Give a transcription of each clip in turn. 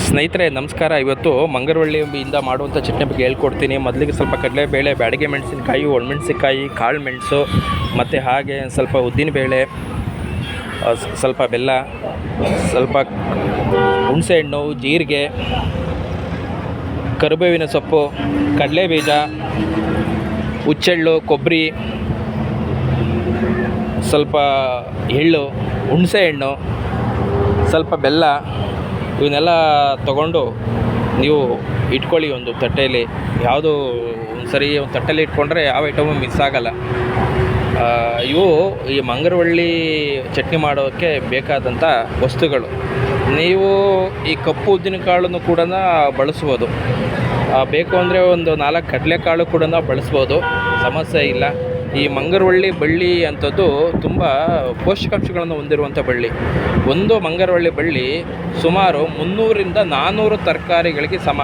ಸ್ನೇಹಿತರೆ ನಮಸ್ಕಾರ. ಇವತ್ತು ಮಂಗರವಳ್ಳಿಯಿಂದ ಮಾಡುವಂಥ ಚಟ್ನಿ ಬಗ್ಗೆ ಹೇಳ್ಕೊಡ್ತೀನಿ. ಮೊದಲಿಗೆ ಸ್ವಲ್ಪ ಕಡಲೆಬೇಳೆ, ಬ್ಯಾಡಗೆ ಮೆಣಸಿನಕಾಯಿ, ಒಣಮೆಣಸಿನಕಾಯಿ, ಕಾಳು ಮೆಣಸು ಮತ್ತು ಹಾಗೆ ಸ್ವಲ್ಪ ಉದ್ದಿನಬೇಳೆ, ಸ್ವಲ್ಪ ಬೆಲ್ಲ, ಸ್ವಲ್ಪ ಹುಣಸೆಹಣ್ಣು, ಜೀರಿಗೆ, ಕರಿಬೇವಿನ ಸೊಪ್ಪು, ಕಡಲೆಬೀಜ, ಹುಚ್ಚೆಳ್ಳು, ಕೊಬ್ಬರಿ, ಸ್ವಲ್ಪ ಎಳ್ಳು, ಹುಣಸೆಹಣ್ಣು, ಸ್ವಲ್ಪ ಬೆಲ್ಲ, ಇವನ್ನೆಲ್ಲ ತೊಗೊಂಡು ನೀವು ಇಟ್ಕೊಳ್ಳಿ ಒಂದು ತಟ್ಟೆಯಲ್ಲಿ. ಯಾವುದು ಒಂದು ಸರಿ ಒಂದು ತಟ್ಟೆಯಲ್ಲಿ ಇಟ್ಕೊಂಡ್ರೆ ಯಾವ ಐಟಮು ಮಿಸ್ ಆಗೋಲ್ಲ. ಇವು ಈ ಮಂಗರವಳ್ಳಿ ಚಟ್ನಿ ಮಾಡೋಕ್ಕೆ ಬೇಕಾದಂಥ ವಸ್ತುಗಳು. ನೀವು ಈ ಕಪ್ಪು ಉದ್ದಿನಕಾಳನ್ನು ಕೂಡ ಬಳಸ್ಬೋದು. ಬೇಕು ಅಂದರೆ ಒಂದು 4 ಕಡಲೆಕಾಳು ಕೂಡ ಬಳಸ್ಬೋದು, ಸಮಸ್ಯೆ ಇಲ್ಲ. ಈ ಮಂಗರವಳ್ಳಿ ಬಳ್ಳಿ ಅಂಥದ್ದು ತುಂಬ ಪೋಷಕಾಂಶಗಳನ್ನು ಹೊಂದಿರುವಂಥ ಬಳ್ಳಿ. ಒಂದು ಮಂಗರವಳ್ಳಿ ಬಳ್ಳಿ ಸುಮಾರು 300ರಿಂದ 400 ತರಕಾರಿಗಳಿಗೆ ಸಮ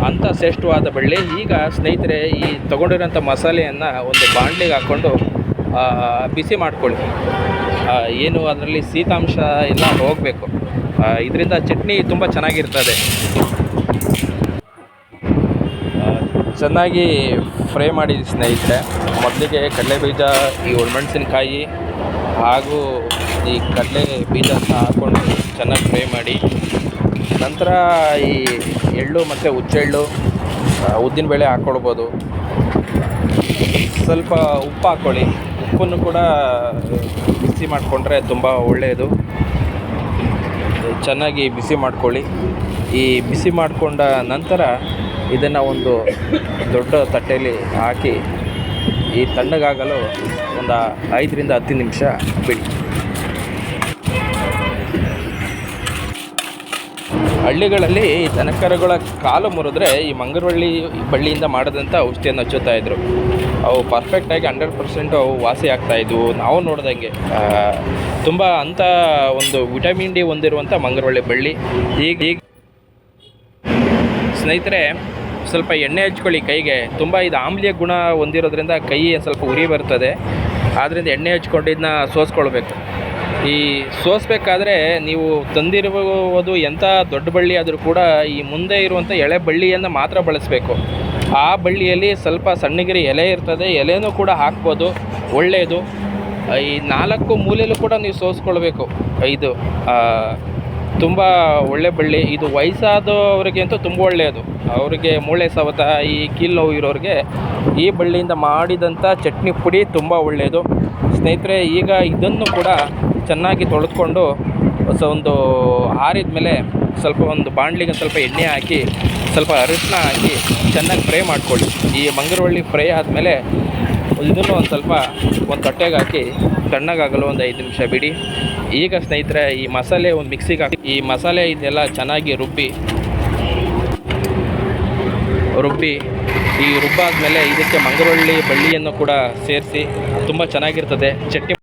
ಅಂಥ ಶ್ರೇಷ್ಠವಾದ ಬಳ್ಳಿ. ಈಗ ಸ್ನೇಹಿತರೆ, ಈ ತೊಗೊಂಡಿರೋಂಥ ಮಸಾಲೆಯನ್ನು ಒಂದು ಬಾಣಲಿಗೆ ಹಾಕ್ಕೊಂಡು ಬಿಸಿ ಮಾಡ್ಕೊಳ್ಳಿ. ಏನು ಅದರಲ್ಲಿ ಶೀತಾಂಶ ಎಲ್ಲ ಹೋಗಬೇಕು. ಇದರಿಂದ ಚಟ್ನಿ ತುಂಬ ಚೆನ್ನಾಗಿರ್ತದೆ. ಚೆನ್ನಾಗಿ ಫ್ರೈ ಮಾಡಿ ಸ್ನೇಹಿತರೆ. ಮೊದಲಿಗೆ ಕಡಲೆಬೀಜ, ಈ ಒಣಮೆಣಸಿನಕಾಯಿ ಹಾಗೂ ಈ ಕಡಲೆ ಬೀಜ ಹಾಕ್ಕೊಂಡು ಚೆನ್ನಾಗಿ ಫ್ರೈ ಮಾಡಿ. ನಂತರ ಈ ಎಳ್ಳು ಮತ್ತು ಹುಚ್ಚೆಳ್ಳು, ಉದ್ದಿನಬೇಳೆ ಹಾಕ್ಕೊಳ್ಬೋದು. ಸ್ವಲ್ಪ ಉಪ್ಪು ಹಾಕ್ಕೊಳ್ಳಿ. ಉಪ್ಪನ್ನು ಕೂಡ ಬಿಸಿ ಮಾಡಿಕೊಂಡ್ರೆ ತುಂಬ ಒಳ್ಳೆಯದು. ಚೆನ್ನಾಗಿ ಬಿಸಿ ಮಾಡ್ಕೊಳ್ಳಿ. ಈ ಬಿಸಿ ಮಾಡಿಕೊಂಡ ನಂತರ ಇದನ್ನು ಒಂದು ದೊಡ್ಡ ತಟ್ಟೆಯಲ್ಲಿ ಹಾಕಿ ಈ ತಣ್ಣಗಾಗಲು ಒಂದು 5ರಿಂದ 10 ನಿಮಿಷ ಬಿಡಿ. ಹಳ್ಳಿಗಳಲ್ಲಿ ದನಕರುಗಳ ಕಾಲು ಮುರಿದ್ರೆ ಈ ಮಂಗರವಳ್ಳಿ ಬಳ್ಳಿಯಿಂದ ಮಾಡಿದಂಥ ಔಷಧಿಯನ್ನು ಹಚ್ಚುತ್ತಾಯಿದ್ರು. ಅವು ಪರ್ಫೆಕ್ಟಾಗಿ 100% ಅವು ವಾಸಿ ಆಗ್ತಾಯಿದ್ವು. ನಾವು ನೋಡ್ದಂಗೆ ತುಂಬ ಅಂಥ ಒಂದು ವಿಟಮಿನ್ ಡಿ ಹೊಂದಿರುವಂಥ ಮಂಗರವಳ್ಳಿ ಬಳ್ಳಿ. ಈಗ ಸ್ನೇಹಿತರೆ, ಸ್ವಲ್ಪ ಎಣ್ಣೆ ಹಚ್ಕೊಳ್ಳಿ ಕೈಗೆ. ತುಂಬ ಇದು ಆಮ್ಲೀಯ ಗುಣ ಹೊಂದಿರೋದ್ರಿಂದ ಕೈ ಸ್ವಲ್ಪ ಉರಿ ಬರ್ತದೆ. ಆದ್ದರಿಂದ ಎಣ್ಣೆ ಹಚ್ಕೊಂಡು ಇದನ್ನ ಸೋಸ್ಕೊಳ್ಬೇಕು. ಈ ಸೋಸಬೇಕಾದ್ರೆ ನೀವು ತಂದಿರುವುದು ಎಂಥ ದೊಡ್ಡ ಬಳ್ಳಿ ಆದರೂ ಕೂಡ ಈ ಮುಂದೆ ಇರುವಂಥ ಎಳೆ ಬಳ್ಳಿಯನ್ನು ಮಾತ್ರ ಬಳಸಬೇಕು. ಆ ಬಳ್ಳಿಯಲ್ಲಿ ಸ್ವಲ್ಪ ಸಣ್ಣಗಿರಿ ಎಲೆ ಇರ್ತದೆ, ಎಲೆನೂ ಕೂಡ ಹಾಕ್ಬೋದು, ಒಳ್ಳೆಯದು. ಈ 4 ಮೂಲೆಯಲ್ಲೂ ಕೂಡ ನೀವು ಸೋಸ್ಕೊಳ್ಬೇಕು. ಇದು ತುಂಬ ಒಳ್ಳೆ ಬಳ್ಳಿ. ಇದು ವಯಸ್ಸಾದವರಿಗೆ ಅಂತೂ ತುಂಬ ಒಳ್ಳೆಯದು. ಅವರಿಗೆ ಮೂಳೆ ಸವತ, ಈ ಕೀಲು ನೋವು ಇರೋರಿಗೆ ಈ ಬಳ್ಳಿಯಿಂದ ಮಾಡಿದಂಥ ಚಟ್ನಿ ಪುಡಿ ತುಂಬ ಒಳ್ಳೆಯದು. ಸ್ನೇಹಿತರೆ, ಈಗ ಇದನ್ನು ಕೂಡ ಚೆನ್ನಾಗಿ ತೊಳೆದುಕೊಂಡು ಒಂದು ಆರಿದ ಮೇಲೆ ಸ್ವಲ್ಪ ಒಂದು ಬಾಣಲಿಗೆ ಸ್ವಲ್ಪ ಎಣ್ಣೆ ಹಾಕಿ, ಸ್ವಲ್ಪ ಅರಿಶಿನ ಹಾಕಿ ಚೆನ್ನಾಗಿ ಫ್ರೈ ಮಾಡ್ಕೊಳ್ಳಿ. ಈ ಮಂಗರವಳ್ಳಿ ಫ್ರೈ ಆದಮೇಲೆ ಇದನ್ನು ಒಂದು ತಟ್ಟೆಗೆ ಹಾಕಿ ತಣ್ಣಗಾಗಲು ಒಂದು 5 ನಿಮಿಷ ಬಿಡಿ. ಈಗ ಸ್ನೇಹಿತರೆ, ಈ ಮಸಾಲೆ ಒಂದು ಮಿಕ್ಸಿಗೆ ಹಾಕಿ ಈ ಮಸಾಲೆ ಇದೆಲ್ಲ ಚೆನ್ನಾಗಿ ರುಬ್ಬಿ ಈ ರುಬ್ಬಾದ್ಮೇಲೆ ಇದಕ್ಕೆ ಮಂಗರವಳ್ಳಿ ಬಳ್ಳಿಯನ್ನು ಕೂಡ ಸೇರಿಸಿ ತುಂಬ ಚೆನ್ನಾಗಿರ್ತದೆ ಚಟ್ನಿ.